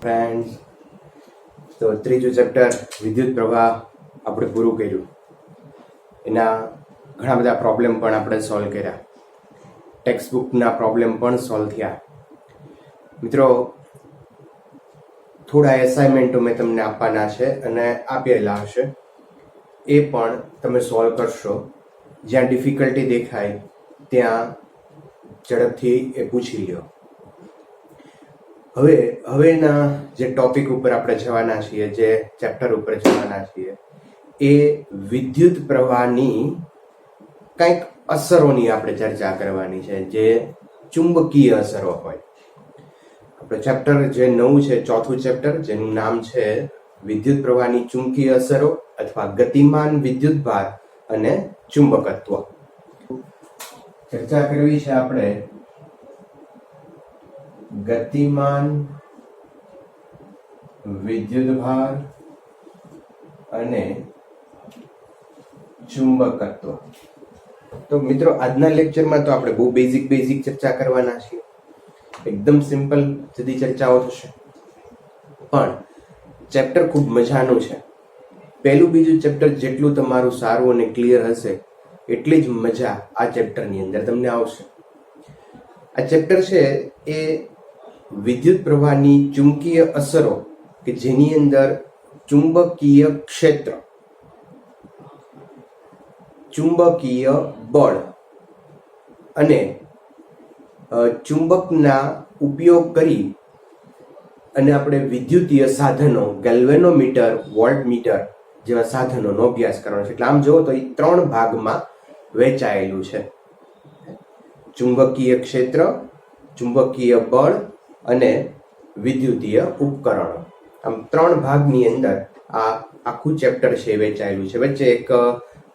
Friends, તો ત્રીજું chapter વિદ્યુત પ્રવાહ આપણે પૂરું કર્યું. એના ઘણા બધા પ્રોબ્લેમ પણ આપણે સોલ્વ કર્યા. ટેક્સ્ટ બુકના પ્રોબ્લેમ પણ સોલ્વ થયા. મિત્રો, થોડા એસાઇનમેન્ટો મેં તમને આપવાના છે અને આપેલા હશે. એ પણ તમે સોલ્વ કરશો. જ્યાં ડિફિકલ્ટી દેખાય ત્યાં ઝડપથી એ પૂછી લ્યો. હવેના જે ટોપિક ઉપર આપણે જવાના છીએ, જે ચેપ્ટર ઉપર જવાના છીએ, એ વિદ્યુત પ્રવાહની કંઈક અસરોની આપણે ચર્ચા કરવાની છે, જે ચુંબકીય અસરો હોય. આપણે ચેપ્ટર જે નવું છે, ચોથું ચેપ્ટર, જેનું નામ છે વિદ્યુત પ્રવાહની ચુંબકીય અસરો અથવા ગતિમાન વિદ્યુત ભાર અને ચુંબકત્વ. ચર્ચા કરવી છે આપણે ગતિમાન વિદ્યુત ભાર અને ચુંબકત્વ. તો મિત્રો, આજના લેક્ચરમાં તો આપણે બહુ બેઝિક ચર્ચા કરવાના છીએ. એકદમ સિમ્પલ સીધી ચર્ચાઓ થશે, પણ ચેપ્ટર ખૂબ મજાનું છે. પહેલું બીજું ચેપ્ટર જેટલું તમારું સારું અને ક્લિયર હશે, એટલી જ મજા આ ચેપ્ટરની અંદર તમને આવશે. આ ચેપ્ટર છે એ વિદ્યુત પ્રવાહની ચુંબકીય અસરો, કે જેની અંદર ચુંબકીય ક્ષેત્ર, ચુંબકીય બળ અને ચુંબકના ઉપયોગ કરી અને આપણે વિદ્યુતીય સાધનો, ગેલ્વેનોમીટર, વોલ્ટમીટર જેવા સાધનોનો અભ્યાસ કરવાનો છે. એટલે આમ જુઓ તો એ 3 ભાગમાં વહેંચાયેલું છે: ચુંબકીય ક્ષેત્ર, ચુંબકીય બળ અને વિદ્યુતીય ઉપકરણો. આમ 3 ભાગની અંદર આ આખું ચેપ્ટર છે વહેંચાયેલું છે. વચ્ચે એક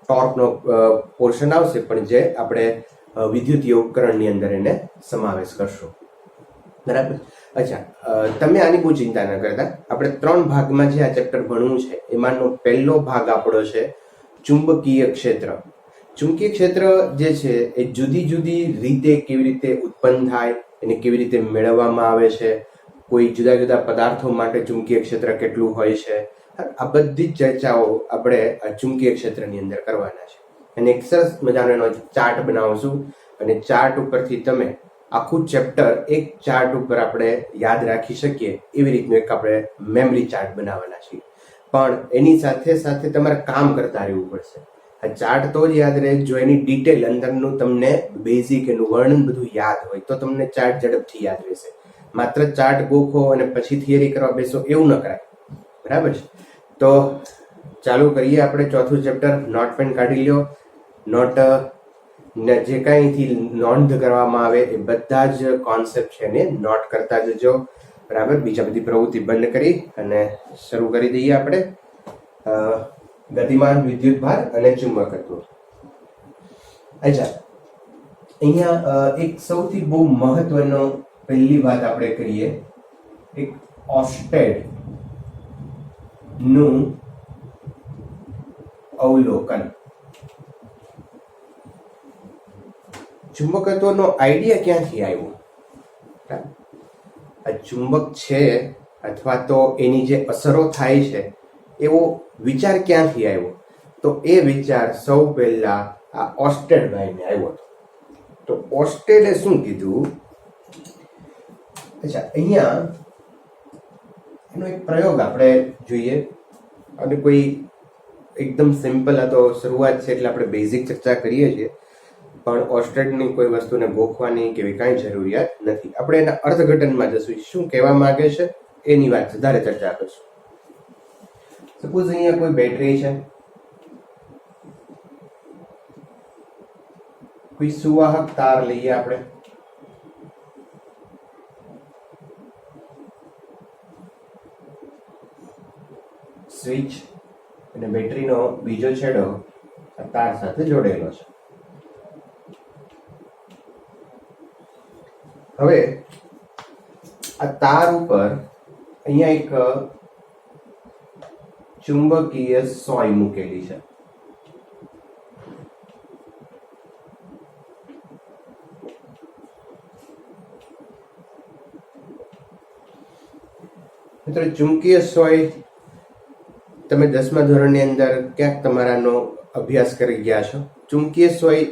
ટોર્કનો પોર્શન આવશે, પણ જે આપણે વિદ્યુતીય ઉપકરણની અંદર એને સમાવેશ કરશું. બરાબર? અચ્છા, તમે આની બહુ ચિંતા ન કરતા. આપણે 3 ભાગમાં જે આ ચેપ્ટર ભણવું છે, એમાંનો પહેલો ભાગ આપણો છે ચુંબકીય ક્ષેત્ર. ચુંબકીય ક્ષેત્ર જે છે એ જુદી જુદી રીતે કેવી રીતે ઉત્પન્ન થાય, એને કેવી રીતે મેળવવામાં આવે છે, કોઈ જુદા જુદા પદાર્થો માટે ચુંબકીય ક્ષેત્ર કેટલું હોય છે, આ બધી જ ચર્ચાઓ આપણે આ ચુંબકીય ક્ષેત્રની અંદર કરવાના છે. અને એક સરસ મજાનો એનો ચાર્ટ બનાવશું, અને ચાર્ટ ઉપરથી તમે આખું ચેપ્ટર એક ચાર્ટ ઉપર આપણે યાદ રાખી શકીએ એવી રીતનું એક આપણે મેમરી ચાર્ટ બનાવવાના છીએ. પણ એની સાથે સાથે તમારે કામ કરતા રહેવું પડશે. આ ચાર્ટ તો જ યાદ રહે જો એની ડિટેલ અંદરનું તમને બેઝિક એનું વર્ણન બધું યાદ હોય, તો તમને ચાર્ટ ઝડપથી યાદ રહેશે. માત્ર ચાર્ટ ગોખો અને પછી થિયરી કરવા બેસો, એવું ન કરાય. બરાબર છે? તો ચાલુ કરીએ આપણે ચોથું ચેપ્ટર. નોટ પેન કાઢી લ્યો. નોટ જે કાંઈથી નોંધ કરવામાં આવે એ બધા જ કોન્સેપ્ટ છે એને નોટ કરતા જજો. બરાબર? બીજા બધી પ્રવૃત્તિ બંધ કરી અને શરૂ કરી દઈએ આપણે ગતિમાન વિદ્યુત ભાર અને ચુંબકત્વ. અચ્છા, અહીંયા એક સૌથી બહુ મહત્વનો પહેલી વાત આપણે કરીએ, એક ઓર્સ્ટેડ નું અવલોકન. ચુંબકત્વનો આઈડિયા ક્યાંથી આવ્યો? આ ચુંબક છે અથવા તો એની જે અસરો થાય છે, એવો વિચાર ક્યાંથી આવ્યો? તો એ વિચાર સૌ પહેલા આ ઓર્સ્ટેડ ભાઈને આવ્યો હતો. તો ઓર્સ્ટેડે શું કીધું? અચ્છા, અહીંયા એનો એક પ્રયોગ આપણે જોઈએ. અને કોઈ એકદમ સિમ્પલ, આ તો શરૂઆત છે એટલે આપણે બેઝિક ચર્ચા કરીએ છીએ, પણ ઓર્સ્ટેડની કોઈ વસ્તુને ગોખવાની કે એવી કાંઈ જરૂરિયાત નથી. આપણે એના અર્થઘટનમાં જશું, શું કહેવા માંગે છે એની વાત વધારે ચર્ચા કરશું. સપોઝ અહીંયા કોઈ બેટરી છે, કોઈ સુવાહક તાર લઈએ આપણે. સ્વિચ અને બેટરીનો બીજો છેડો આ તાર સાથે જોડેલો છે. હવે આ તાર ઉપર અહીંયા એક ચુંબકીય સોય મૂકેલી છે. મિત્રો ચુંબકીય સોય તમે 10મા ધોરણની અંદર ક્યાંક તમારાનો અભ્યાસ કરી ગયા છો. ચુંબકીય સોય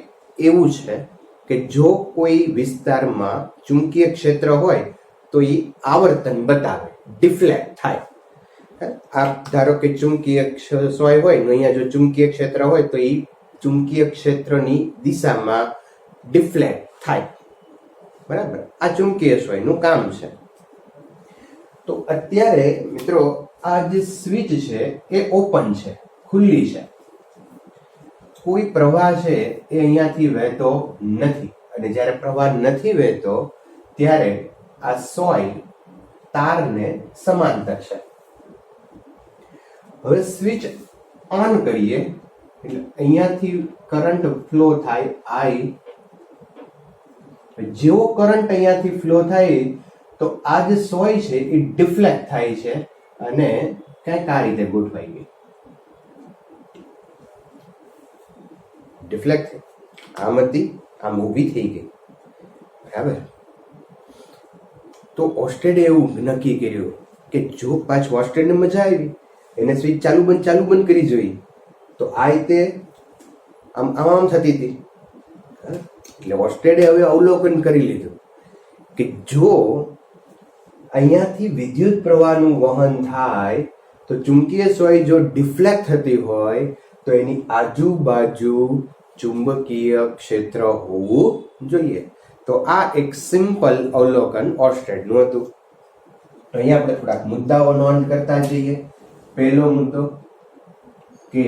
એવું છે કે જો કોઈ વિસ્તારમાં ચુંબકીય ક્ષેત્ર હોય તો એ આવર્તન બતાવે, ડિફ્લેક્ટ થાય. આ ધારો કે ચુંબકીય સોય હોય ને અહીંયા જો ચુંબકીય ક્ષેત્ર હોય તો એ ચુંબકીય ક્ષેત્રની દિશામાં ડિફ્લેક્ટ થાય. બરાબર, આ ચુંબકીય સોયનું કામ છે. તો અત્યારે મિત્રો આ જે સ્વિચ છે એ ઓપન છે, ખુલ્લી છે. કોઈ પ્રવાહ છે એ અહીંયાથી વહેતો નથી, અને જ્યારે પ્રવાહ નથી વહેતો ત્યારે આ સોય તારને સમાંતર છે. હવે સ્વિચ ઓન કરીએ એટલે અહીંયાથી કરંટ ફ્લો થાય આઈ. જેવો કરંટ અહીંયાથી ફ્લો થાય તો આ જે સોય છે એ ડિફ્લેક્ટ થાય છે અને કંઈક આ રીતે ગોઠવાઈ ગઈ. ડિફ્લેક્ટ થઈ, આમ હતી, આમ ઊભી થઈ ગઈ. બરાબર. તો ઓસ્ટેડે એવું નક્કી કર્યું કે જો પાછું ઓસ્ટેડને મજા આવી, એને સ્વિચ ચાલુ બંધ કરી જોઈ તો આ રીતે આમ આમ થતી હતી. એટલે ઓસ્ટેડે હવે અવલોકન કરી લીધું કે જો અહીંયાથી વિદ્યુત પ્રવાહનું વહન થાય તો ચુંબકીય સોય જો ડિફ્લેક્ટ થતી હોય તો એની આજુબાજુ ચુંબકીય ક્ષેત્ર હોવું જોઈએ. તો આ એક સિમ્પલ અવલોકન ઓર્સ્ટેડનું હતું. તો અહીંયા આપણે થોડાક મુદ્દાઓ નોંધ કરતા જઈએ. પહેલો મુદ્દો કે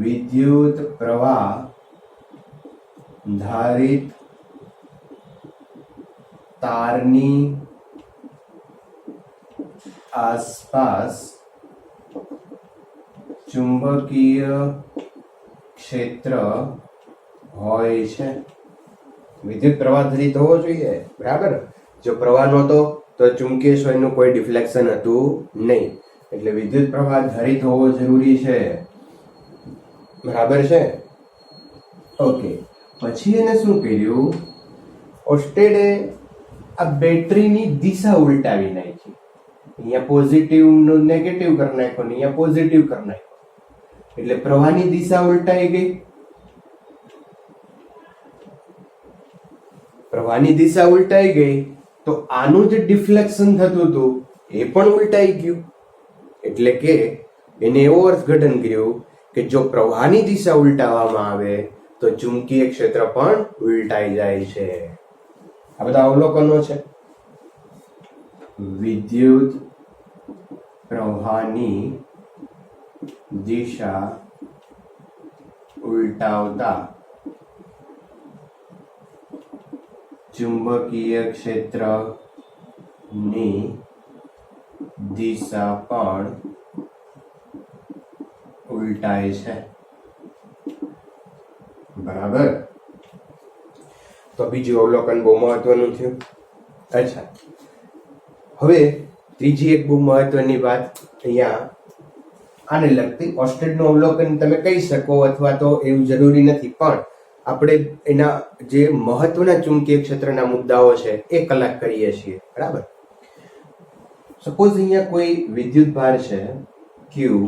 વિદ્યુત પ્રવાહ ધારિત તારની આસપાસ ચુંબકીય ક્ષેત્ર હોય છે. વિદ્યુત પ્રવાહ ધારિત હોવો જોઈએ. બરાબર. જો પ્રવાહ નહોતો તો ચુંબકીય સોયનું કોઈ ડિફ્લેક્શન હતું નહીં, એટલે વિદ્યુત પ્રવાહ ધારિત હોવો જરૂરી છે. બરાબર છે. ઓકે, પછી એને શું કર્યું, ઓસ્ટેડે આ બેટરીની દિશા ઉલટાવી નાખી. અહીંયા પોઝિટિવ નું નેગેટિવ કરી નાખ્યો ને અહીંયા પોઝિટિવ કરી નાખ્યો, એટલે પ્રવાહની દિશા ઉલટાઈ ગઈ. પ્રવાહની દિશા ઉલટાઈ ગઈ તો આનું જે ડિફ્લેક્શન થતું હતું એ પણ ઉલટાઈ ગયું. એટલે કે એને એવો અર્થઘટન કર્યું કે જો પ્રવાહની દિશા ઉલટાવવામાં આવે તો ચુંબકીય ક્ષેત્ર પણ ઉલટાઈ જાય છે. આ બધા અવલોકનો છે. વિદ્યુત પ્રવાહની દિશા ઉલટાવતા ચુંબકીય ક્ષેત્રની દિશા પણ ઉલટાય છે. બરાબર. તો બીજું અવલોકન બહુ મહત્વનું થયું. અચ્છા, હવે ત્રીજી એક બહુ મહત્વની વાત અહીંયા આને લગતી ઓસ્ટેડનું અવલોકન તમે કહી શકો, અથવા તો એવું જરૂરી નથી, પણ આપણે એના જે મહત્વના ચુંબકીય ક્ષેત્રના મુદ્દાઓ છે એ કલાક કરીએ છીએ. બરાબર. સપોઝ અહીંયા કોઈ વિદ્યુત ભાર છે ક્યુ,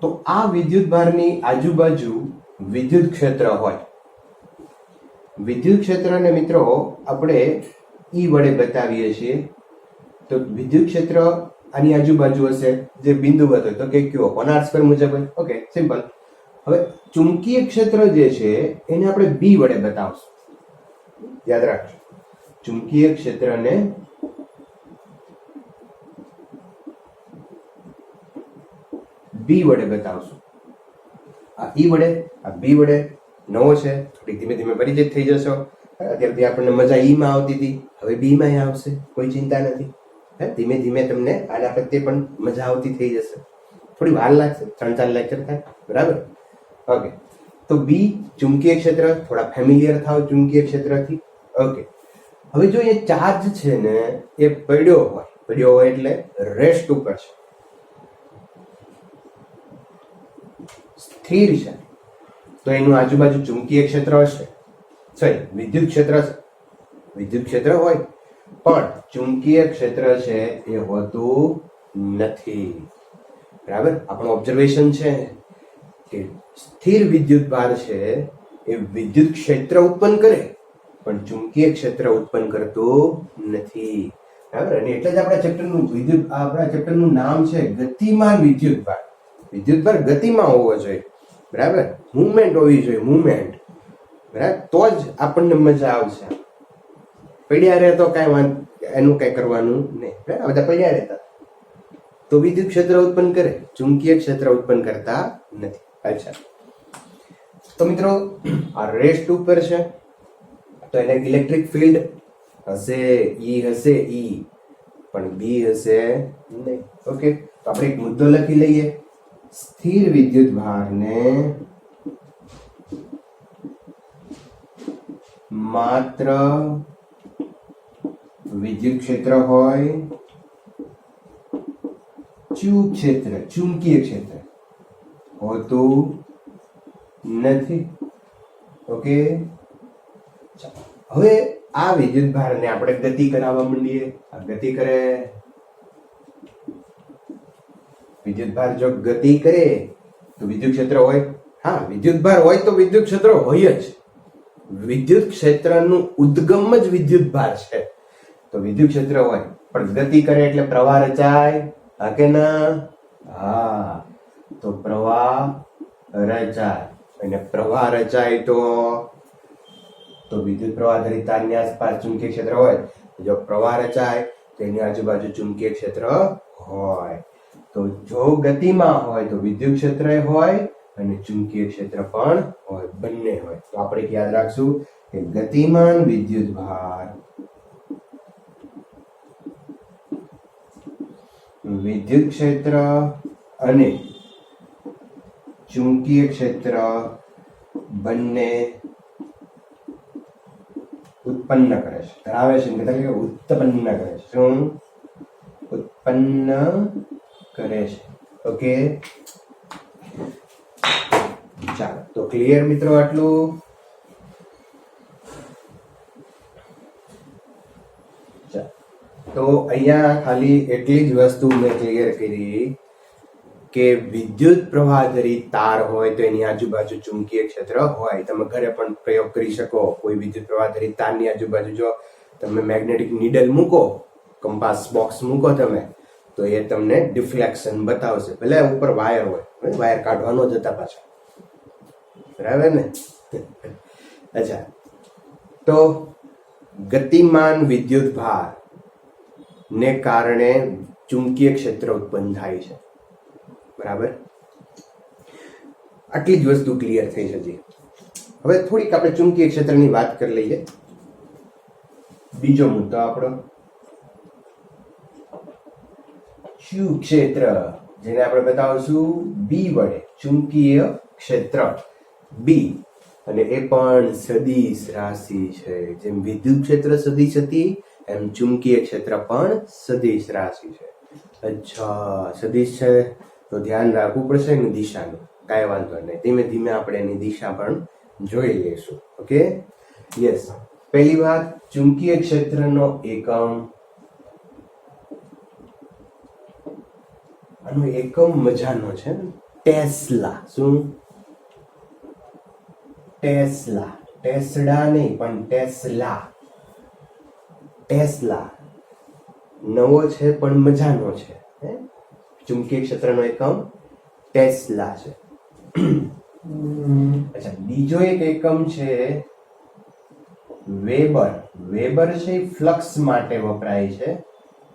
તો આ વિદ્યુત ભારની આજુબાજુ વિદ્યુત ક્ષેત્ર હોય. વિદ્યુત ક્ષેત્રને મિત્રો આપણે ઈ વડે બતાવીએ છીએ. તો વિદ્યુત ક્ષેત્ર આની આજુબાજુ હશે જે બિંદુવત હોય તો કે ક્યુ R સ્ક્વેર મુજબ હોય. Okay, simple. હવે ચુંબકીય ક્ષેત્ર જે છે એને આપણે બી વડે બતાવશું. યાદ રાખજો, ચુંબકીય ક્ષેત્રને બી વડે બતાવશું. આ ઈ વડે, આ બી વડે. નવો છે, થોડી ધીમે ધીમે પરિચિત થઈ જશો. અત્યારથી આપણને મજા ઈ માં આવતી હતી, હવે બી માં આવશે, કોઈ ચિંતા નથી. ધીમે ધીમે તમને આના પ્રત્યે પણ મજા આવતી થઈ જશે. થોડી વાર લાગશે, 3-4 લેક્ચર થાય. બરાબર. ઓકે, તો બી ચુંબકીય ક્ષેત્ર, થોડા ફેમિલિયર થાવ ચુંબકીય ક્ષેત્રથી. ઓકે, હવે જો એ ચાર્જ છે ને એ પડ્યો હોય એટલે રેસ્ટ ઉપર છે, સ્થિર છે, તો એનું આજુબાજુ ચુંબકીય ક્ષેત્ર હશે, સોરી વિદ્યુત ક્ષેત્ર છે. વિદ્યુત ક્ષેત્ર હોય પણ ચુંબકીય ક્ષેત્ર છે એ હોતું નથી. બરાબર, આપણું ઓબ્ઝર્વેશન છે કે સ્થિર વિદ્યુત ભાર છે એ વિદ્યુત ક્ષેત્ર ઉત્પન્ન કરે પણ ચુંબકીય ક્ષેત્ર ઉત્પન્ન કરતું નથી. બરાબર, અને એટલે જ આપણા ચેપ્ટરનું નામ છે ગતિમાન વિદ્યુત ભાર. વિદ્યુત ભાર ગતિમાં હોવો જોઈએ. બરાબર, મુવમેન્ટ હોવી જોઈએ, મુવમેન્ટ. બરાબર, તો જ આપણને મજા આવશે. પડ્યા રહે તો કાંઈ એનું કઈ કરવાનું નહીં. બરાબર, બધા પડ્યા રહેતા તો વિદ્યુત ક્ષેત્ર ઉત્પન્ન કરે, ચુંબકીય ક્ષેત્ર ઉત્પન્ન કરતા નથી. અચ્છા, તો મિત્રો આ રેસ્ટ ઉપર છે તો એને ઇલેક્ટ્રિક ફિલ્ડ હશે, ઈ હશે, ઈ પણ બી હશે નહીં. ઓકે, તો આપણે એક મુદ્દો લખી લઈએ. સ્થિર વિદ્યુત ભારને માત્ર વિદ્યુત ક્ષેત્ર હોય, ચુંબકીય ક્ષેત્ર હોતું નથી. ઓકે, હવે આ વિદ્યુત ભારને આપણે ગતિ કરાવવા માંડીએ. આ ગતિ કરે, વિદ્યુત ભાર જો ગતિ કરે તો વિદ્યુત ક્ષેત્ર હોય. હા, વિદ્યુત ભાર હોય તો વિદ્યુત ક્ષેત્ર હોય જ. વિદ્યુત ક્ષેત્રનું ઉદ્ગમ જ વિદ્યુત ભાર છે. તો વિદ્યુત ક્ષેત્ર હોય પણ ગતિ કરે એટલે પ્રવાહ રચાય. હા કે ના? હા, તો પ્રવાહ રચાય અને પ્રવાહ રચાય તો વિદ્યુત પ્રવાહ ધરી તારની આસપાસ ચુંબકીય ક્ષેત્ર હોય. જો પ્રવાહ રચાય તો એની આજુબાજુ ચુંબકીય ક્ષેત્ર હોય. તો જો ગતિમાં હોય તો વિદ્યુત ક્ષેત્ર હોય અને ચુંબકીય ક્ષેત્ર પણ હોય, બંને હોય. તો આપણે યાદ રાખશું કે ગતિમાન વિદ્યુત ભાર વિદ્યુત ક્ષેત્ર અને ચુંબકીય ક્ષેત્ર બંને ઉત્પન્ન કરે છે, ધરાવે છે. ઉત્પન્ન કરે છે. શું ઉત્પન્ન કરે છે? ઓકે, ચાલો તો ક્લિયર મિત્રો આટલું. તો અહીંયા ખાલી એટલી જ વસ્તુ મેં ક્લિયર કરી કે વિદ્યુત પ્રવાહ ધરી તાર હોય તો એની આજુબાજુ ચુંબકીય ક્ષેત્ર હોય. તમે ઘરે પણ પ્રયોગ કરી શકો. કોઈ વિદ્યુત પ્રવાહ ધરી તારની આજુબાજુ જો તમે મેગ્નેટિક નીડલ મૂકો, કંપાસ બોક્સ મૂકો તમે, તો એ તમને ડિફ્લેક્શન બતાવશે. ભલે ઉપર વાયર હોય, વાયર કાઢવાનો જ હતા પાછા. બરાબર ને? અચ્છા, તો ગતિમાન વિદ્યુત ભાર ને કારણે ચુંબકીય ક્ષેત્ર ઉત્પન્ન થાય છે. બરાબર, આટલી જ વસ્તુ ક્લિયર થઈ છે. હવે થોડીક આપણે ચુંબકીય ક્ષેત્રની વાત કરી લઈએ. બીજો મુદ્દો આપણો ચુ ક્ષેત્ર, જેને આપણે બતાવશું બી વડે. ચુંબકીય ક્ષેત્ર બી, અને એ પણ સદિશ રાશિ છે. જેમ વિદ્યુત ક્ષેત્ર સદિશ હતી એમ ચુંબકીય ક્ષેત્ર પણ સદિશ રાશિ છે. અચ્છા, સદિશ છે તો ધ્યાન રાખવું પડશે એની દિશાનું. કાંઈ વાંધો નહીં, ધીમે ધીમે આપણે એની દિશા પણ જોઈ લઈશું. Okay, yes. પહેલી વાત, ચુંબકીય ક્ષેત્રનો એકમ, આનો એકમ મજાનો છે, ટેસ્લા. શું? ટેસ્લા. ટેસ્લા નહીં પણ ટેસ્લા. ટેસ્લા નવો છે પણ મજાનો છે. ચુંબકીય ક્ષેત્રનો એકમ ટેસ્લા છે. અચ્છા, બીજો એક એકમ છે વેબર. વેબર છે ફ્લક્સ માટે વપરાય છે,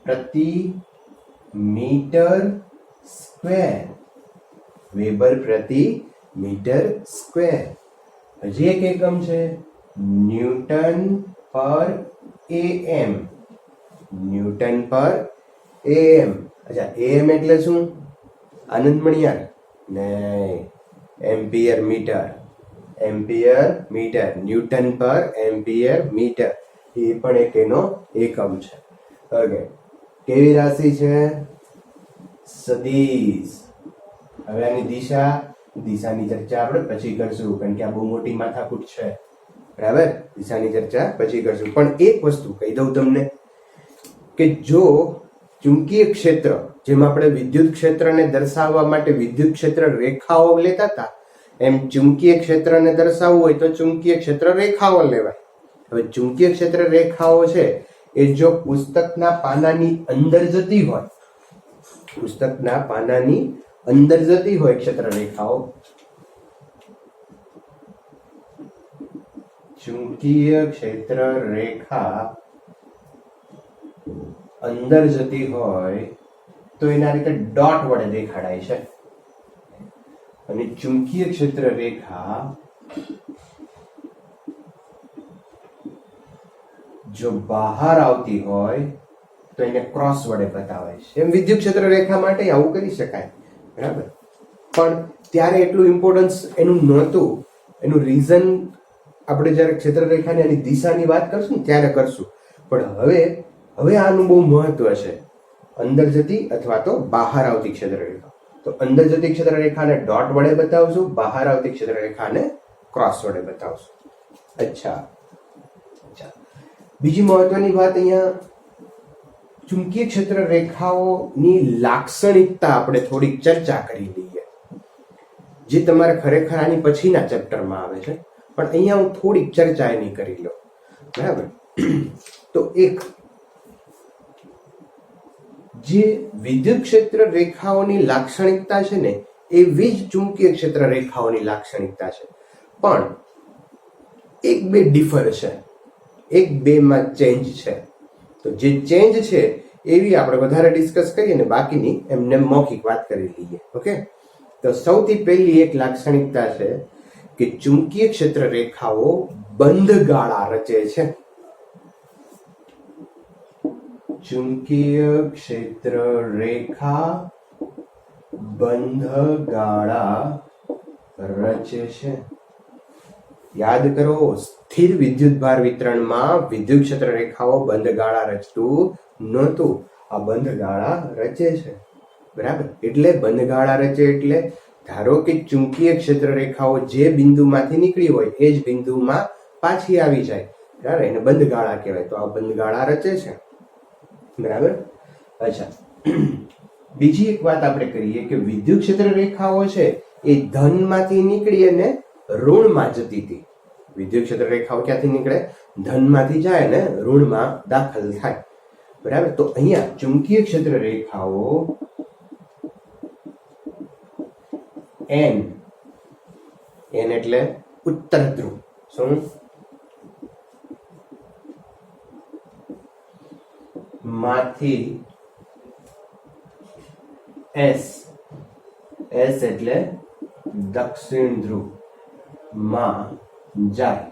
પ્રતિ મીટર સ્ક્વેર. વેબર પ્રતિ મીટર સ્ક્વેર. હજી એક એકમ છે ન્યૂટન પર એમ. ન્યૂટન પર એમ. અચ્છા, એમ એટલે શું? આનંદ મણિયાર? નહીં, ampere metre. Ampere metre, newton per ampere metre. એ પણ એક એનો એકમ છે. ઓકે, કેવી રાશિ છે? સદિશ. હવે આની દિશાની ચર્ચા આપણે પછી કરશું, કારણ કે આ બહુ મોટી માથાકૂટ છે. બરાબર, દિશાની ચર્ચા પછી કરશું. પણ એક વસ્તુ કહી દઉં તમને કે જો ચુંબકીય ક્ષેત્ર, જેમ આપણે વિદ્યુત ક્ષેત્રને દર્શાવવા માટે વિદ્યુત ક્ષેત્ર રેખાઓ લેતા હતા, એમ ચુંબકીય ક્ષેત્રને દર્શાવવું હોય તો ચુંબકીય ક્ષેત્ર રેખાઓ લેવાય. હવે ચુંબકીય ક્ષેત્ર રેખાઓ છે એ જો પુસ્તકના પાનાની અંદર જતી હોય, પુસ્તકના પાનાની અંદર જતી હોય ક્ષેત્ર રેખાઓ, ચુંબકીય ક્ષેત્ર રેખા અંદર જતી હોય તો એના રીતે ડોટ વડે દેખાડાય છે. અને ચુંબકીય ક્ષેત્ર રેખા જો બહાર આવતી હોય તો એને ક્રોસ વડે બતાવાય છે. એમ વિદ્યુત ક્ષેત્ર રેખા માટે આવું કરી શકાય, બરાબર. પણ ત્યારે એટલું ઇમ્પોર્ટન્સ એનું નહોતું. એનું રીઝન આપણે જ્યારે ક્ષેત્ર રેખાની એની દિશાની વાત કરશું ને ત્યારે કરશું. પણ હવે આનું બહુ મહત્વ છે, અંદર જતી અથવા તો બહાર આવતી ક્ષેત્ર રેખા. તો અંદર જતી ક્ષેત્ર રેખાને ડોટ વડે બતાવશું, બહાર આવતી ક્ષેત્ર રેખાને ક્રોસ વડે બતાવશું. અચ્છા, બીજી મહત્વની વાત, અહીંયા ચુંબકીય ક્ષેત્ર રેખાઓની લાક્ષણિકતા આપણે થોડીક ચર્ચા કરી લઈએ, જે તમારે ખરેખર આની પછીના ચેપ્ટરમાં આવે છે, પણ અહીંયા હું થોડીક ચર્ચા એની કરી લઉં, બરાબર. તો એક જે વિદ્યુત ક્ષેત્ર રેખાઓની લાક્ષણિકતા છે ને, એવી જ ચુંબકીય ક્ષેત્ર રેખાઓની લાક્ષણિકતા છે. પણ એક બે ડિફર છે, એક બેમાં ચેન્જ છે. તો જે ચેન્જ છે એવી આપણે વધારે ડિસ્કસ કરીએ ને બાકીની એમને મૌખિક વાત કરી લઈએ. ઓકે, તો સૌથી પહેલી એક લાક્ષણિકતા છે કે ચુંબકીય ક્ષેત્ર રેખાઓ બંધ ગાળા રચે છે. ચુંબકીય ક્ષેત્ર રેખા બંધ ગાળા રચે છે. યાદ કરો, સ્થિર વિદ્યુત ભાર વિતરણમાં વિદ્યુત ક્ષેત્ર રેખાઓ બંધ ગાળા રચતું નહોતું. આ બંધ ગાળા રચે છે, બરાબર. એટલે બંધ ગાળા રચે એટલે ધારો કે ચુંબકીય ક્ષેત્ર રેખાઓ જે બિંદુમાંથી નીકળી હોય એ જ બિંદુમાં પાછી આવી જાય, બરાબર, એને બંધ ગાળા કહેવાય. તો આ બંધ ગાળા રચે છે, બરાબર. અચ્છા, બીજી એક વાત આપણે કરીએ કે વિદ્યુત ક્ષેત્ર રેખાઓ છે એ ધનમાંથી નીકળી અને ઋણમાં જતી હતી. વિદ્યુત ક્ષેત્ર રેખાઓ ક્યાંથી નીકળે? ધનમાંથી જાય ને ઋણમાં દાખલ થાય, બરાબર. તો અહીંયા ચુંબકીય ક્ષેત્ર રેખાઓ એન એટલે ઉત્તર ધ્રુવ, શું માંથી એસ એટલે દક્ષિણ ધ્રુવ માં જાય.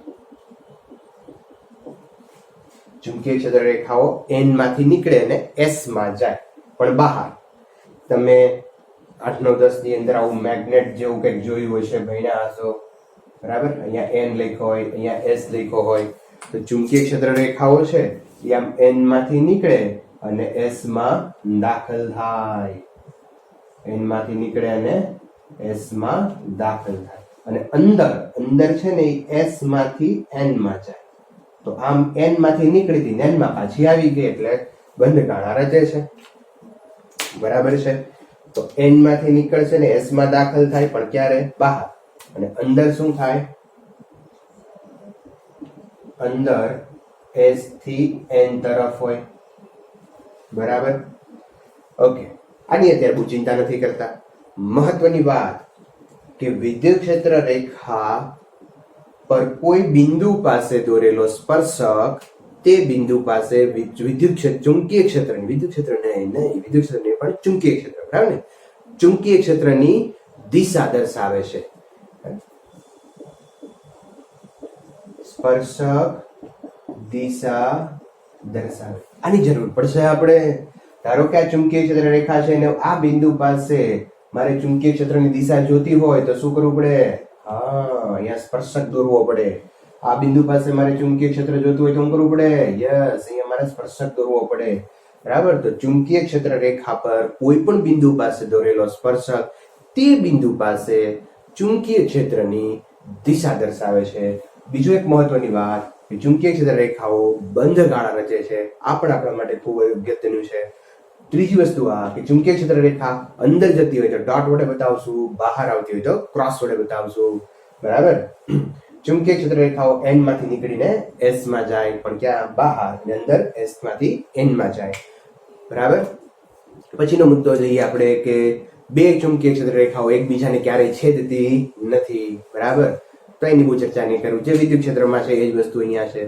ચુંબકીય ક્ષેત્ર રેખાઓ એન માંથી નીકળે અને એસ માં જાય, પણ બહાર. તમે 8, 9, 10 ની અંદર આવું મેગ્નેટ જેવું કંઈક જોયું હશે, ભણ્યા હશો, બરાબર. અહીંયા એન લખ્યો હોય, અહીંયા એસ લખ્યો હોય. તો ચુંબકીય ક્ષેત્ર રેખાઓ છે એ આમ એન માંથી નીકળે અને એસ માં દાખલ થાય. એન માંથી નીકળે અને એસ માં દાખલ થાય અને અંદર છે ને એસ માંથી એન માં જાય. તો આમ એન માંથી નીકળી હતી એન માં પાછી આવી ગઈ એટલે બંધ ગાળા રચે છે, બરાબર છે. તો એન માંથી નીકળશે ને એસ માં દાખલ થાય, પણ ક્યારે? બહાર. અને અંદર શું થાય? અંદર એસ થી એન તરફ હોય, બરાબર. ઓકે, આની અત્યારે બહુ ચિંતા નથી કરતા. મહત્વની વાત કે વિદ્યુત ક્ષેત્ર રેખા પર કોઈ બિંદુ પાસે દોરેલો સ્પર્શક તે બિંદુ પાસે વિદ્યુત ક્ષેત્ર, ચુંબકીય ક્ષેત્રની, વિદ્યુત ક્ષેત્ર નહીં, વિદ્યુત ક્ષેત્ર નહીં પણ ચુંબકીય ક્ષેત્ર, બરાબર ને, ચુંબકીય ક્ષેત્રની દિશા દર્શાવે છે. સ્પર્શક દિશા દર્શાવે. આની જરૂર પડશે આપણે. ધારો કે આ ચુંબકીય ક્ષેત્ર રેખા છે અને આ બિંદુ પાસે મારે ચુંબકીય ક્ષેત્રની દિશા જોતી હોય તો શું કરવું પડે? અહીંયા સ્પર્શક દોરવો પડે. આ બિંદુ પાસે મારે ચુંબકીય ક્ષેત્ર જોતું હોય તો શું કરવું પડે? યસ, અહીંયા મારે સ્પર્શક દોરવો પડે, બરાબર. તો ચુંબકીય ક્ષેત્ર રેખા પર કોઈ પણ બિંદુ પાસે દોરેલો સ્પર્શક તે બિંદુ પાસે ચુંબકીય ક્ષેત્રની દિશા દર્શાવે છે. બીજું એક મહત્વની વાત કે ચુંબકીય ક્ષેત્ર રેખાઓ બંધ ગાળા રચે છે, આ પણ આપણા માટે ખૂબ અગત્યનું છે. ત્રીજી વસ્તુ આ કે ચુંબકીય ક્ષેત્ર રેખા અંદર જતી હોય તો ડોટ વડે બતાવશું, બહાર આવતી હોય તો ક્રોસ વડે બતાવશું. બરાબર. ચુંબકીય ક્ષેત્ર રેખાઓ એન માંથી નીકળીને એસ માં જાય, પણ ક્યાં? બહાર. અંદર એસ માંથી એન માં જાય. બરાબર. પછીનો મુદ્દો જોઈએ આપણે કે બે ચુંબકીય ક્ષેત્ર રેખાઓ એકબીજાને ક્યારેય છેદતી નથી. બરાબર. તો એની બહુ ચર્ચા નહીં કરું, જે વિદ્યુત ક્ષેત્રમાં છે એ જ વસ્તુ અહીંયા છે.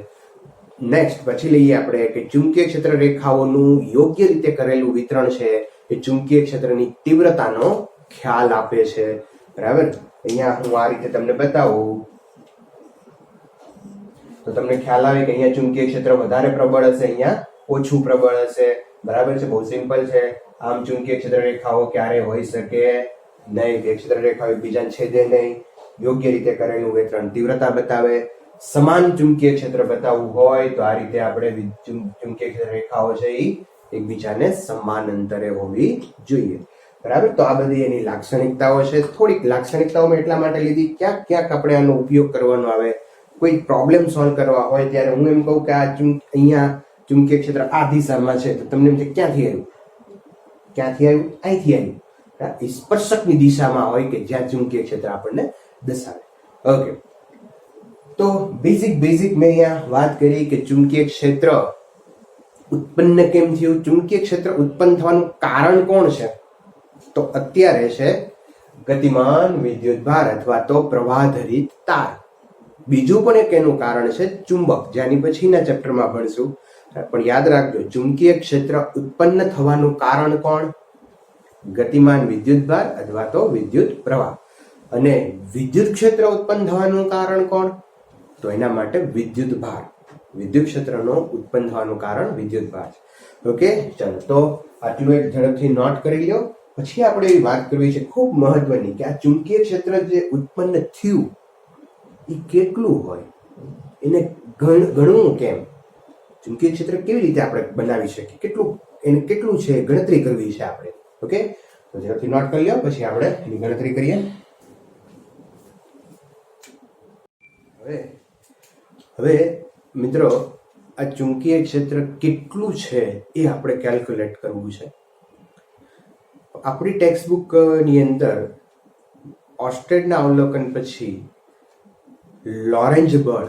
નેક્સ્ટ પછી લઈએ આપણે કે ચુંબકીય ક્ષેત્ર રેખાઓનું યોગ્ય રીતે કરેલું વિતરણ છે એ ચુંબકીય ક્ષેત્રની તીવ્રતાનો ખ્યાલ આપે છે. બરાબર. અહીંયા હું આ રીતે તમને બતાવું તો તમને ખ્યાલ આવે કે અહીંયા ચુંબકીય ક્ષેત્ર વધારે પ્રબળ હશે, અહીંયા ઓછું પ્રબળ હશે. બરાબર છે. બહુ સિમ્પલ છે. આમ ચુંબકીય ક્ષેત્ર રેખાઓ ક્યારે હોઈ શકે નહીં, બે ક્ષેત્ર રેખાઓ એકબીજાને છેદે નહીં, યોગ્ય રીતે કરેલું વિતરણ તીવ્રતા બતાવે. સમાન ચુંબકીય ક્ષેત્ર બતાવવું હોય તો આ રીતે આપણે ચુંબકીય ક્ષેત્ર રેખાઓ છે એ એકબીજાને સમાન અંતરે હોવી જોઈએ. બરાબર. તો આ બધી એની લાક્ષણિકતાઓ છે. થોડીક લાક્ષણિકતાઓ મેં એટલા માટે લીધી, ક્યાંક ક્યાંક આપણે આનો ઉપયોગ કરવાનો આવે. કોઈ પ્રોબ્લેમ સોલ્વ કરવા હોય ત્યારે હું એમ કહું કે આ અહીંયા ચુંબકીય ક્ષેત્ર આ દિશામાં છે તો તમને એમ છે ક્યાંથી આવ્યું, ક્યાંથી આવ્યું? અહીંથી આવ્યું. સ્પર્શકની દિશામાં હોય કે જ્યાં ચુંબકીય ક્ષેત્ર આપણને દર્શાવે. ઓકે. તો બેઝિક મેં અહીંયા વાત કરી કે ચુંબકીય ક્ષેત્ર ઉત્પન્ન કેમ થયું, ચુંબકીય ક્ષેત્ર ઉત્પન્ન થવાનું કારણ કોણ છે? તો અત્યારે છે ગતિમાન વિદ્યુતભાર અથવા તો પ્રવાહધરિત તાર. બીજું પણ એક એનું કારણ છે ચુંબક, જેની પછીના ચેપ્ટરમાં ભણશું. પણ યાદ રાખજો, ચુંબકીય ક્ષેત્ર ઉત્પન્ન થવાનું કારણ કોણ? ગતિમાન વિદ્યુતભાર અથવા તો વિદ્યુત પ્રવાહ. અને વિદ્યુત ક્ષેત્ર ઉત્પન્ન થવાનું કારણ કોણ? તો એના માટે વિદ્યુત ભાર. વિદ્યુત ક્ષેત્રનો ઉત્પન્ન થવાનું કારણ વિદ્યુત ભાર. ઓકે. ચાલો તો આટલું એક ઝડપથી નોટ કરી લો. પછી આપણે એવી વાત કરવી છે ખૂબ મહત્વની કે આ ચુંબકીય ક્ષેત્ર જે ઉત્પન્ન થયું એ કેટલું હોય, એને ગણવું કેમ, ચુંબકીય ક્ષેત્ર કેવી રીતે આપણે બનાવી શકીએ, એને કેટલું છે ગણતરી કરવી છે આપણે. ઓકે. તો ઝડપથી નોટ કરી લો, પછી આપણે એની ગણતરી કરીએ. હવે મિત્રો, આ ચુંબકીય ક્ષેત્ર કેટલું છે એ આપણે કેલ્ક્યુલેટ કરવું છે. આપણી ટેક્સ્ટબુક ની અંદર ઓર્સ્ટેડના અવલોકન પછી લોરેન્જ બળ,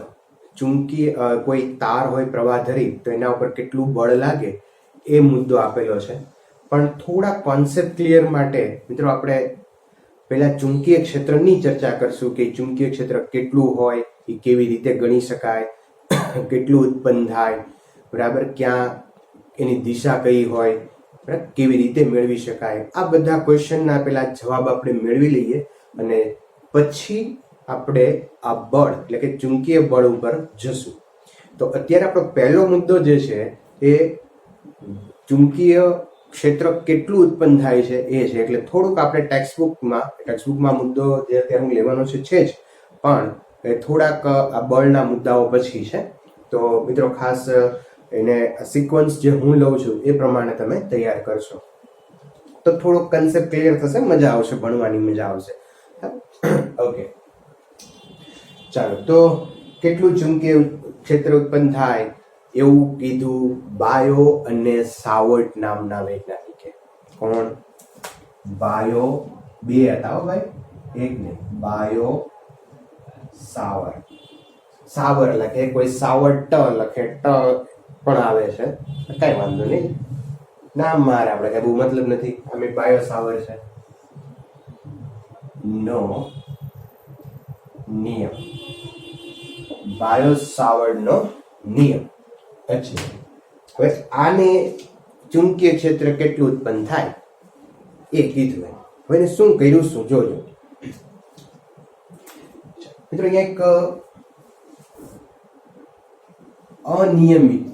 ચુંબકીય કોઈ તાર હોય પ્રવાહધરી તો એના ઉપર કેટલું બળ લાગે એ મુદ્દો આપેલો છે. પણ થોડા કોન્સેપ્ટ ક્લિયર માટે મિત્રો આપણે પહેલા ચુંબકીય ક્ષેત્રની ચર્ચા કરશું કે ચુંબકીય ક્ષેત્ર કેટલું હોય, એ કેવી રીતે ગણી શકાય, કેટલું ઉત્પન્ન થાય, બરાબર, ક્યાં એની દિશા કઈ હોય, બરાબર, કેવી રીતે મેળવી શકાય. આ બધા ક્વેશ્ચનના પેલા જવાબ આપણે મેળવી લઈએ અને પછી આપણે આ બળ એટલે કે ચુંબકીય બળ ઉપર જશું. તો અત્યારે આપણો પહેલો મુદ્દો જે છે એ ચુંબકીય ક્ષેત્ર કેટલું ઉત્પન્ન થાય છે એ છે. એટલે થોડુંક આપણે ટેક્સ્ટબુકમાં મુદ્દો જે અત્યારે હું લેવાનો છે જ, પણ એ થોડાક આ બળના મુદ્દાઓ પછી છે. તો મિત્રો ખાસ એને સિક્વન્સ જે હું લઉં છું એ પ્રમાણે તમે તૈયાર કરશો તો થોડોક કન્સેપ્ટ ક્લિયર થશે, મજા આવશે, ભણવાની મજા આવશે. ઓકે. ચાલો તો કેટલું ચુંબકીય ક્ષેત્ર ઉત્પન્ન થાય એવું કીધું બાયો અને સાવર્ટ નામના વૈજ્ઞાનિકે. કોણ? બાયો, બે હતા હો ભાઈ, એક ને બાયો સાવર્ટ. સાવર લખે, કોઈ સાવર્ટ લખે, ટ પણ આવે છે, કઈ વાંધો નહીં, નામ મારે આપણે કઈ બહુ મતલબ નથી. અમે બાયો સાવર છે. નો નિયમ, બાયો સાવર્ટ નો નિયમ. અચ્છા, હવે આને ચુંબકીય ક્ષેત્ર કેટલું ઉત્પન્ન થાય એ કીધું. હવે એને શું કર્યું, શું જોજો મિત્રો. અહીંયા એક અનિયમિત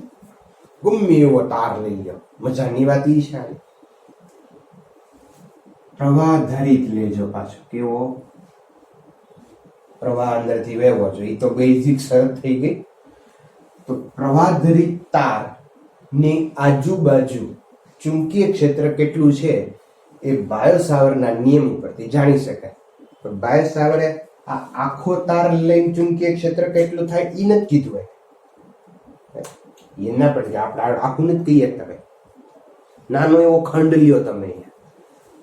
ગમે એવો તાર લઈ લો, મજાની વાત ઈ છે. પ્રવાહધરિત લેજો પાછો, કેવો? પ્રવાહ અંદરથી વહેવો જોઈએ, તો બેઝિક શરત થઈ ગઈ. તો પ્રવાહધરિત તાર ની આજુબાજુ ચુંબકીય ક્ષેત્ર કેટલું છે એ બાયો સાવરના નિયમ ઉપરથી જાણી શકાય. પણ બાયો સાવરે આ આખો તાર લઈને ચુંબકીય ક્ષેત્ર કેટલું થાય એ નથી કીધું હોય, એના પર આપણે આખું નથી કહી શકતા ભાઈ. નાનો એવો ખંડ લ્યો તમે,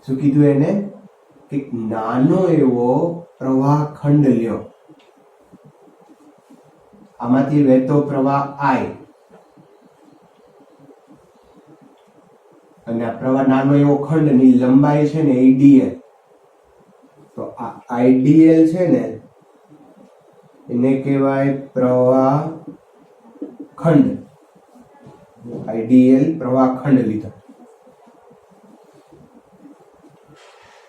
શું કીધું એને કે નાનો એવો પ્રવાહ ખંડ લ્યો, આમાંથી વહેતો પ્રવાહ I અને આ પ્રવાહ નાનો એવો ખંડની લંબાઈ છે ને dl. તો આ idl છે ને એને કહેવાય પ્રવાહ ખંડ. idl પ્રવાહ ખંડ લીધો.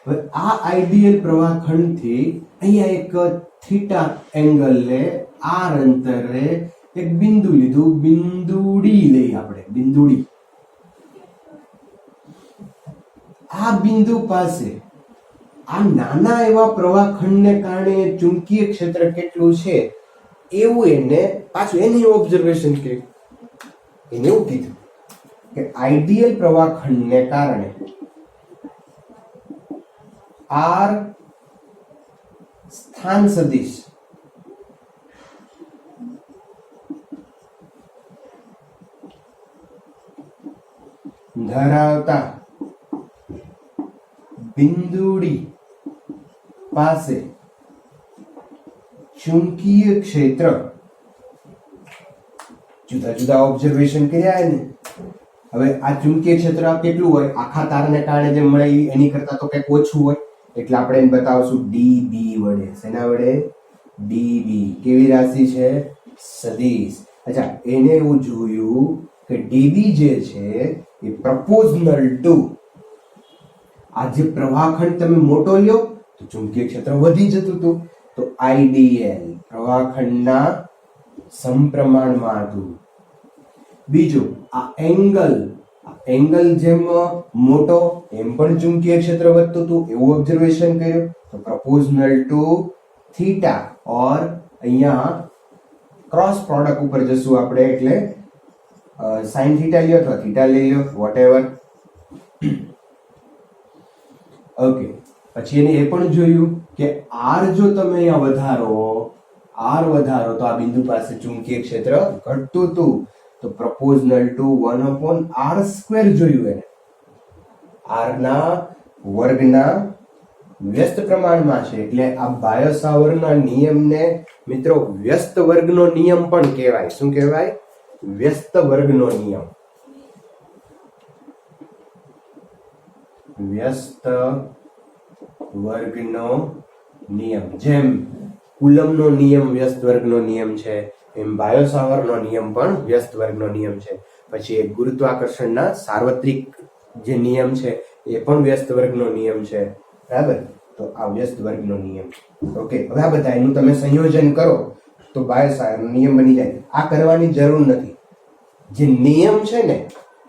હવે આ આઈડીએલ પ્રવાહ ખંડથી અહીંયા એક થીટા એંગલ લે r અંતરે એક બિંદુ લીધું, બિંદુડી લઈ આપણે, બિંદુડી. આ બિંદુ પાસે આ નાના એવા પ્રવાહ ખંડને કારણે ચુંબકીય ક્ષેત્ર કેટલું છે એવું એને પાછું એની ઓબ્ઝર્વેશન કર્યું. એને એવું કીધું કે આઈડીએલ પ્રવાહ ખંડને કારણે r સ્થાન સદિશ ધરાવતા બિંદુડી પાસે ચુંબકીય ક્ષેત્ર, જુદા જુદા ઓબ્ઝર્વેશન કર્યા ને. હવે આ ચુંબકીય ક્ષેત્ર કેટલું હોય, આખા તારને કારણે જે મળે એની કરતા તો કંઈક ઓછું હોય, એટલે આપણે એને બતાવશું dB વડે. શેના વડે? dB. કેવી રાશિ છે? સદિશ. અચ્છા, એને એવું જોયું કે dB જે છે એ પ્રપોઝનલ ટુ આ જે પ્રવાહખંડ તમે મોટો લ્યો તો ચુંબકીય ક્ષેત્ર વધી જતું હતું, તો IDL પ્રવાહખંડના સમપ્રમાણમાં હતું. બીજું, આ એંગલ જેમ મોટો એમ પણ ચુંબકીય ક્ષેત્ર વધતું હતું એવું ઓબ્ઝર્વેશન કર્યું. તો પ્રપોઝનલ ટુ થીટા ઓર અહીંયા ક્રોસ પ્રોડક્ટ ઉપર જશું આપણે, એટલે સાઇન થીટા લ્યો અથવા થીટા લઈ લો, વોટએવર. ઓકે, પછી એને એ પણ જોયું કે r જો તમે અહીંયા વધારો તો આ બિંદુ પાસે ચુંબકીય ક્ષેત્ર ઘટતું હતું. તો પ્રપોઝનલ ટુ 1/r² જોયું એને, r ના વર્ગના વ્યસ્ત પ્રમાણમાં છે. એટલે આ બાયો સાવરના નિયમને મિત્રો વ્યસ્ત વર્ગનો નિયમ પણ કહેવાય. શું કહેવાય? વ્યસ્ત વર્ગનો નિયમ. વ્યસ્ત વર્ગનો નિયમ. જેમ કુલમનો નિયમ વ્યસ્ત વર્ગનો નિયમ છે, એમ બાયો સાવરનો નિયમ પણ વ્યસ્ત વર્ગનો નિયમ છે. પછી એક ગુરુત્વાકર્ષણના સાર્વત્રિક જે નિયમ છે એ પણ વ્યસ્ત વર્ગનો નિયમ છે. બરાબર? તો આ વ્યસ્ત વર્ગનો નિયમ. ઓકે, હવે આ બધા એનું તમે સંયોજન કરો તો બાયો સાવરનો નિયમ બની જાય. આ કરવાની જરૂર નથી. જે નિયમ છે ને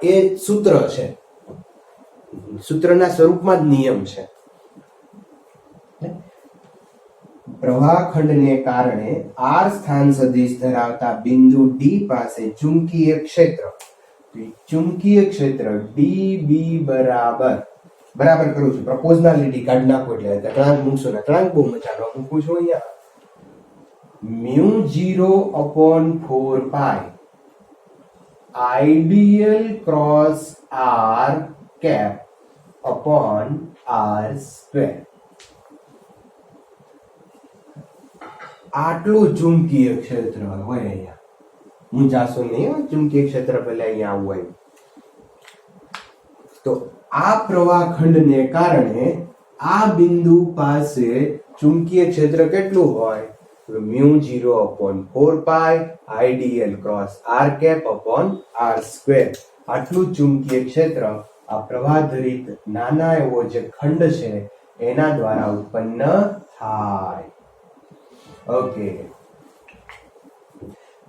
એ સૂત્ર છે, સૂત્રના સ્વરૂપમાં જ નિયમ છે. પ્રવાહખંડને કારણે r સ્થાન સદિશ ધરાવતા બિંદુ D પાસે ચુંબકીય ક્ષેત્ર dB બરાબર કરું છું, પ્રપોઝનાલિટી કાઢી નાખો એટલે અચળાંક મૂકશો ને, અચળાંક બહુ મજાનો મૂકું છું અહીંયા, μ0/4π IDL cross r cap upon r². આટલું ચુંબકીય ક્ષેત્ર હોય અહીંયા. હું જાશો નહીં, ચુંબકીય ક્ષેત્ર પહેલા અહીંયા આવું હોય. તો આ પ્રવાહખંડને કારણે આ બિંદુ પાસે ચુંબકીય ક્ષેત્ર કેટલું હોય? μ0/4π IDL cross r cap upon r². આટલું ચુંબકીય ક્ષેત્ર આ પ્રવાહધરિત નાના એવો જે ખંડ છે એના દ્વારા ઉત્પન્ન થાય. ઓકે,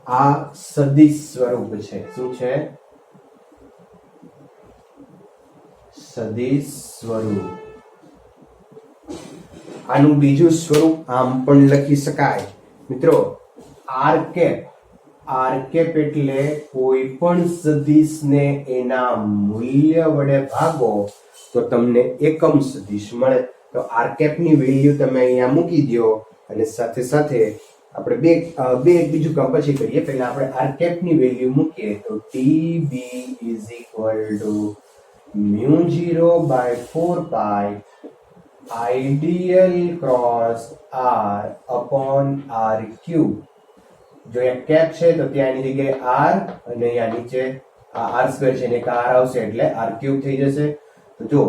આ સદિશ સ્વરૂપ છે. શું છે? સદિશ સ્વરૂપ. આનું બીજું સ્વરૂપ આમ પણ લખી શકાય મિત્રો, r કેપ એટલે કોઈ પણ સદિશને એના મૂલ્ય વડે ભાગો તો તમને એકમ સદિશ મળે. તો r કેપ ની વેલ્યુ તમે અહીંયા મૂકી દો અને સાથે સાથે આપણે બે બીજું કામ પછી કરીએ. પહેલા આપણે આર કેપની વેલ્યુ મૂકીએ તો TB is equal to μ0/4 I D L cross R upon R cube. જો એક કેપ છે તો ત્યાં એની જગ્યાએ R અને અહીંયા નીચે આ R² છે ને એક R આવશે એટલે R ક્યુબ થઈ જશે. તો જો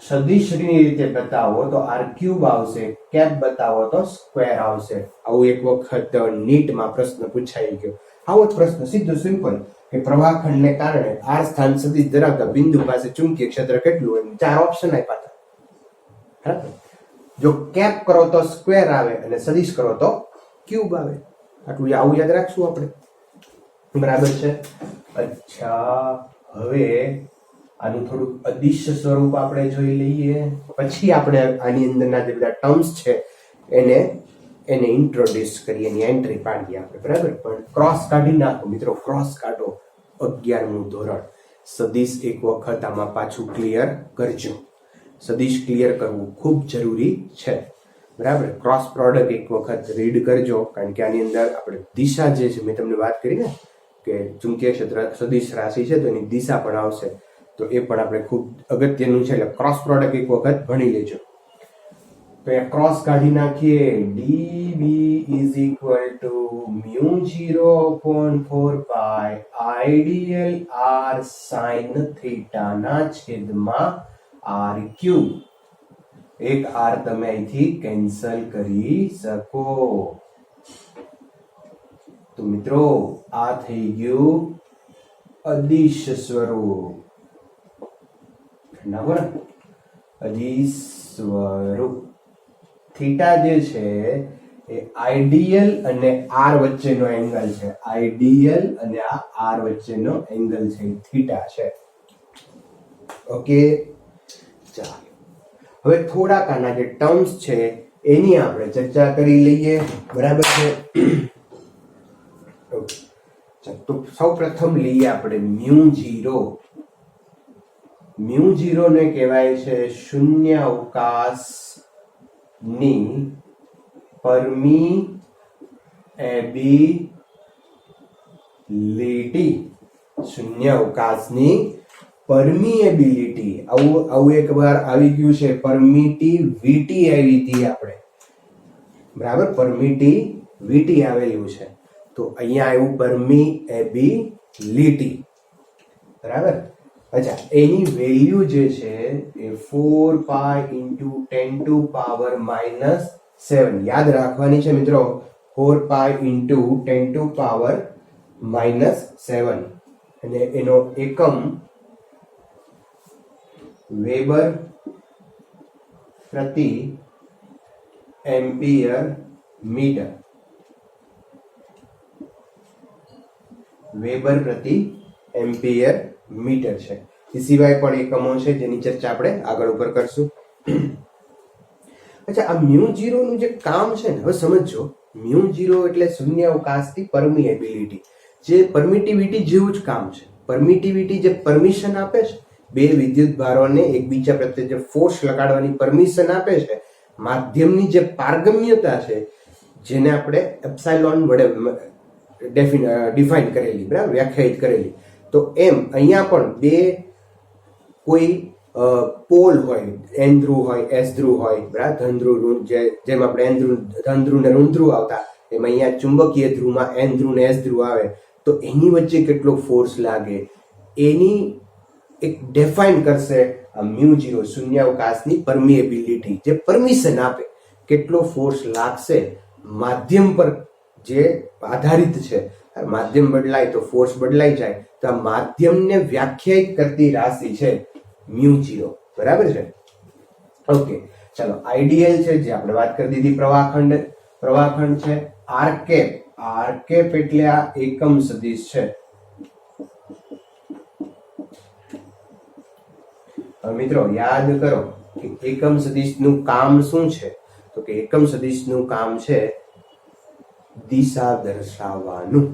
સદિશની રીતે બતાવો તો R ક્યુબ આવશે, કેપ બતાવો તો સ્ક્વેર આવશે. આવું એક વખત નીટમાં પ્રશ્ન પૂછાઈ ગયો. આવો જ પ્રશ્ન સીધો સિમ્પલ કે પ્રવાહખંડને કારણે R સ્થાન સદિશ ધરાવતા બિંદુ પાસે ચુંબકીય ક્ષેત્ર કેટલું હોય, 4 ઓપ્શન આપ્યા હતા. બરાબર. જો કેપ કરો તો સ્ક્વેર આવે અને સદિશ કરો તો ક્યુબ આવે. આટલું આવું યાદ રાખશું આપણે. બરાબર છે. અચ્છા, હવે આનું થોડું અદિશ્ય સ્વરૂપ આપણે જોઈ લઈએ, પછી આપણે આની અંદરના જે બધા ટર્મ્સ છે એને ઇન્ટ્રોડ્યુસ કરીએ, એની એન્ટ્રી પાડીએ આપણે. બરાબર. પણ ક્રોસ કાઢી નાખો મિત્રો, ક્રોસ કાઢો. 11મું ધોરણ. સદિશ એક વખત આમાં પાછું ક્લિયર કરજો. સદિશ ક્લિયર કરવું ખૂબ જરૂરી છે. બરાબર. ક્રોસ પ્રોડક્ટ એક વખત રીડ કરજો, કારણ કે આની અંદર આપણે દિશા જે છે, મેં તમને વાત કરી ને કે ચુંબકીય ક્ષેત્ર સદિશ રાશિ છે તો એની દિશા પણ આવશે, તો એ પણ આપણે ખૂબ અગત્યનું છે. એટલે ક્રોસ પ્રોડક્ટ એક વખત ભણી લેજો. તો એ ક્રોસ કાઢી નાખીએ. DB is equal to μ0/4 I D L R sin θ ના છેદમાં R ક્યુબ. એક R તમે અહીંથી કેન્સલ કરી શકો. તો મિત્રો આ થઈ ગયું અદિશ સ્વરૂપ. બરાબર. અદિશ સ્વરૂપ. થીટા જે છે એ આઈડિયલ અને R વચ્ચેનો એંગલ છે. આઈડિયલ અને આ R વચ્ચેનો એંગલ છે, થીટા છે. ઓકે, ચાલો હવે થોડાક આના જે ટર્મ્સ છે એની આપણે ચર્ચા કરી લઈએ. બરાબર છે. તો સૌ પ્રથમ લઈએ આપણે μ0. μ0 ને કહેવાય છે શૂન્ય અવકાશની પરમીએબિલિટી. શૂન્ય અવકાશની પરમીએબિલિટી. આવું એક વાર આવી ગયું છે. પરમિટિવિટી આવી હતી આપણે. બરાબર. પરમિટિવિટી આવેલું છે, તો અહીંયા આવ્યું પરમીએબિલિટી. બરાબર. અચ્છા, એની વેલ્યુ જે છે એ 4 pi into 10⁻⁻7 યાદ રાખવાની છે મિત્રો. 4 pi into 10⁻⁻7 અને એનો એકમ વેબર પ્રતિ એમ્પિયર મીટર. વેબર પ્રતિ એમ્પિયર મીટર છે. એ સિવાય પણ એકમો છે જેની ચર્ચા આપણે આગળ ઉપર કરશું. અચ્છા, આ μ0 નું જે કામ છે ને, હવે સમજો. μ0 એટલે શૂન્ય અવકાશથી પરમિએબિલિટી, જે પરમિટિવિટી જેવું જ કામ છે. પરમિટિવિટી જે પરમિશન આપે છે, બે વિદ્યુત ભારોને એકબીજા પ્રત્યે જે ફોર્સ લગાડવાની પરમિશન આપે છે, માધ્યમની જે પારગમ્યતા છે, જેને આપણે એપ્સાઇલોન વડે ડિફાઇન કરેલી, બરાબર, વ્યાખ્યાયિત કરેલી. તો એમ અહીંયા પણ બે કોઈ પોલ હોય, એન ધ્રુવ હોય, એસ ધ્રુવ હોય, બરાબર, ધન ધ્રુવ, જેમ આપણે ધન ધ્રુવ ને ઋણ ધ્રુવ આવતા, એમ અહીંયા ચુંબકીય ધ્રુવમાં એન ધ્રુવ ને એસ ધ્રુવ આવે, તો એની વચ્ચે કેટલો ફોર્સ લાગે એની એક ડિફાઇન કરશે આ μ0, શૂન્યાવકાશની પરમિએબિલિટી, જે પરમિશન આપે કેટલો ફોર્સ લાગશે માધ્યમ પર, જે આધારિત છે. માધ્યમ બદલાય તો ફોર્સ બદલાઈ જાય, તો આ માધ્યમને વ્યાખ્યાયિત કરતી રાશિ છે μ0. બરાબર છે. ઓકે, ચાલો. આઈડિયલ છે, જે આપણે વાત કરી દીધી. પ્રવાહખંડ છે. આર કેપ એટલે આ એકમ સદિશ છે. મિત્રો યાદ કરો કે એકમ સદિશનું કામ શું છે, તો કે એકમ સદિશનું કામ છે દિશા દર્શાવવાનું.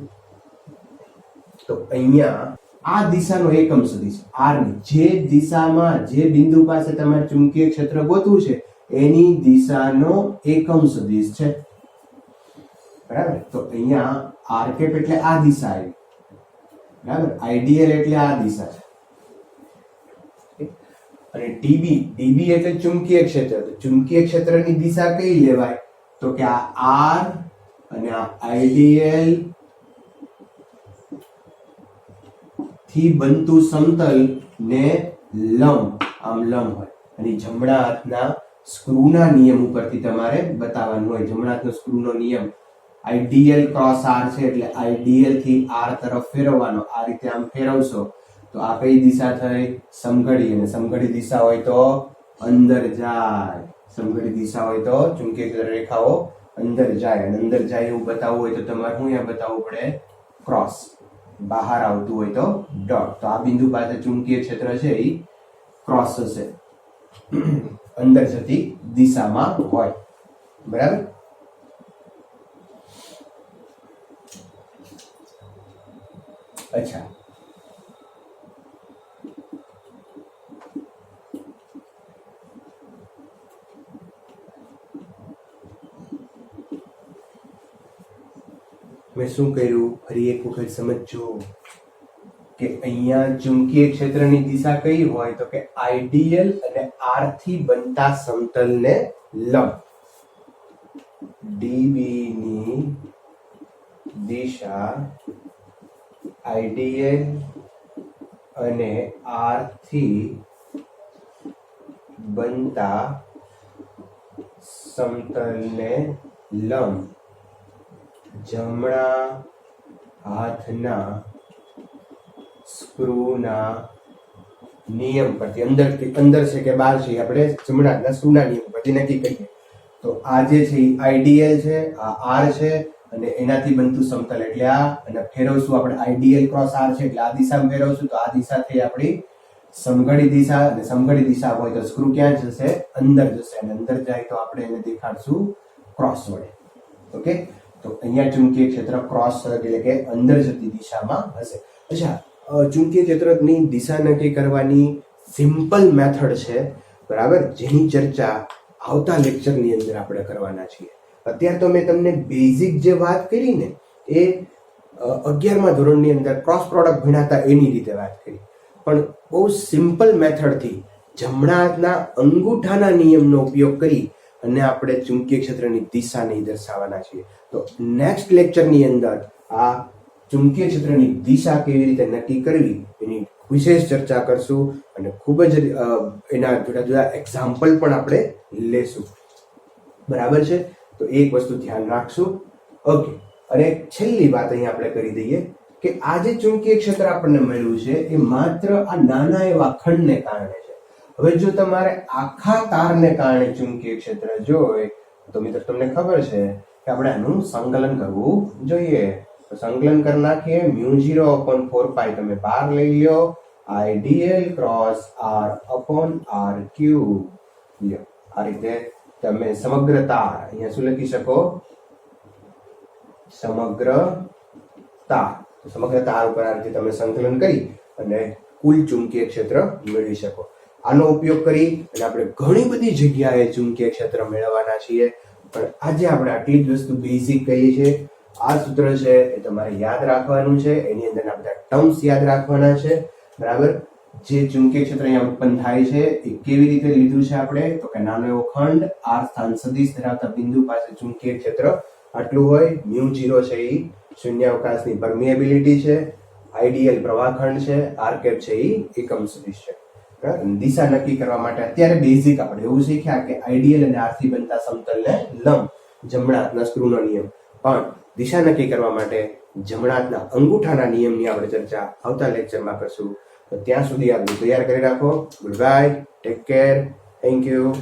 તો અહીંયા આ દિશાનો એકમ સદિશ r ની, જે દિશામાં, જે બિંદુ પાસે તમારે ચુંબકીય ક્ષેત્ર ગોતવું છે એની દિશાનો એકમ સદિશ છે, બરાબર. તો અહીંયા આર કેપ એટલે આ દિશા આવી, બરાબર. આઈડીએલ એટલે આ દિશા છે, અને ડીબી એટલે ચુંબકીય ક્ષેત્ર. તો ચુંબકીય ક્ષેત્રની દિશા કઈ લેવાય? તો કે આ આર અને આ આઈડીએલ થી બનતું સમતલ ને લંબ, આમ લંબ હોય. અને જમણા હાથના સ્ક્રૂના નિયમ ઉપરથી તમારે બતાવવાનું હોય. જમણા હાથનો સ્ક્રૂનો નિયમ આઈડીએલ ક્રોસ આર છે, એટલે આઈડીએલ થી આર તરફ ફેરવવાનો. આ રીતે આમ ફેરવશો તો આ કઈ દિશા થઈ? સમઘડી. અને સમઘડી દિશા હોય તો અંદર જાય. સમઘડી દિશા હોય તો ચુંબકીય ક્ષેત્ર રેખાઓ અંદર જાય. અને અંદર જાય એવું બતાવવું હોય તો તમારે શું અહીંયા બતાવવું પડે? ક્રોસ. બહાર આવતું હોય તો ડોટ. તો આ બિંદુ પાસે ચુંબકીય ક્ષેત્ર છે એ ક્રોસ હશે, અંદર જતી દિશામાં હોય, બરાબર. અચ્છા, મેં શું કર્યું? ફરી એક વખત સમજજો કે અહીંયા ચુંબકીય ક્ષેત્રની દિશા કઈ હોય? તો કે આઈડીએલ અને આર થી બનતા સમતલને લંબ. ડીબી ની દિશા આઈડીએલ અને આર થી બનતા સમતલને લંબ જમણા હાથના સ્ક્રૂના નિયમ પરથી, અંદર છે કે બહાર છે આપણે જમણા હાથના સ્ક્રૂના નિયમ પરથી નક્કી કરીએ. તો આ જે છે એ આઈડીએલ છે, આ આર છે, અને એનાથી બનતું સમતલ એટલે આ. અને ફેરવશું આપણે આઈડીએલ ક્રોસ આર છે એટલે આ દિશામાં ફેરવશું તો આ દિશા થઈ આપણી સમઘડી દિશા. અને સમઘડી દિશા હોય તો સ્ક્રૂ ક્યાં જશે? અંદર જશે. અને અંદર જાય તો આપણે એને દેખાડશું ક્રોસ વડે. ઓકે, તો અહીંયા ચુંબકીય ક્ષેત્ર ક્રોસ એટલે કે અંદર જતી દિશામાં હશે. અચ્છા, ચુંબકીય ક્ષેત્રની દિશા નક્કી કરવાની સિમ્પલ મેથડ છે, બરાબર, જેની ચર્ચા આવતા લેક્ચરની અંદર આપણે કરવાના છીએ. અત્યારે તો મેં તમને બેઝિક જે વાત કરી ને એ 11મા ધોરણની અંદર ક્રોસ પ્રોડક્ટ ભણાતા એની રીતે વાત કરી. પણ બહુ સિમ્પલ મેથડથી જમણા હાથના અંગૂઠાના નિયમનો ઉપયોગ કરી અને આપણે ચુંબકીય ક્ષેત્રની દિશાને દર્શાવવાના છીએ. તો નેક્સ્ટ લેક્ચરની અંદર આ ચુંબકીય ક્ષેત્રની દિશા કેવી રીતે નક્કી કરવી એની વિશેષ ચર્ચા કરશું અને ખૂબ જ એના જુદા જુદા એક્ઝામ્પલ પણ આપણે લેશું, બરાબર છે. તો એક વસ્તુ ધ્યાન રાખશું. ઓકે, અને છેલ્લી વાત અહીંયા આપણે કરી દઈએ કે આ જે ચુંબકીય ક્ષેત્ર આપણને મળ્યું છે એ માત્ર આ નાના એવા ખંડને કારણે છે. હવે જો તમારે આખા તારને કારણે ચુંબકીય ક્ષેત્ર જોઈએ તો મિત્રો તમને ખબર છે કે આપણે આનું સંકલન કરવું જોઈએ. તો સંકલન કરી નાખીએ. μ0/4π તમે બહાર લઈ લ્યો. IDL cross R upon R cube. આ રીતે તમે સમગ્ર તાર અહીંયા શું લખી શકો? સમગ્ર તાર. તો સમગ્ર તાર ઉપર આ રીતે તમે સંકલન કરી અને કુલ ચુંબકીય ક્ષેત્ર મેળવી શકો. આનો ઉપયોગ કરી અને આપણે ઘણી બધી જગ્યાએ ચુંબકીય ક્ષેત્ર મેળવવાના છીએ. પણ આજે આપણે આટલી જ વસ્તુ બેઝિક કહીએ છીએ. આ સૂત્ર છે એ તમારે યાદ રાખવાનું છે. એની અંદરના બધા ટર્મ્સ યાદ રાખવાના છે, બરાબર. જે ચુંબકીય ક્ષેત્ર અહીંયા ઉત્પન્ન થાય છે એ કેવી રીતે લીધું છે આપણે? તો કે નાનો એવો ખંડ આર સ્થાન સદિશ ધરાવતા બિંદુ પાસે ચુંબકીય ક્ષેત્ર આટલું હોય. μ0 છે એ શૂન્યાવકાશની પરમિએબિલિટી છે. આઈડીએલ પ્રવાહખંડ છે. આર કેપ છે એ એકમ સદિશ છે. દિશા નક્કી કરવા માટે અત્યારે બેઝિક આપણે એવું શીખ્યા કે આઈડીએલ અને આર થી બનતા સમતલને લંબ જમણા હાથના સ્ક્રૂનો નિયમ. પણ દિશા નક્કી કરવા માટે જમણા હાથના અંગૂઠાના નિયમની આપણે ચર્ચા આવતા લેક્ચરમાં કરશું. તો ત્યાં સુધી આપણે તૈયાર કરી રાખો. Good bye, take care, thank you.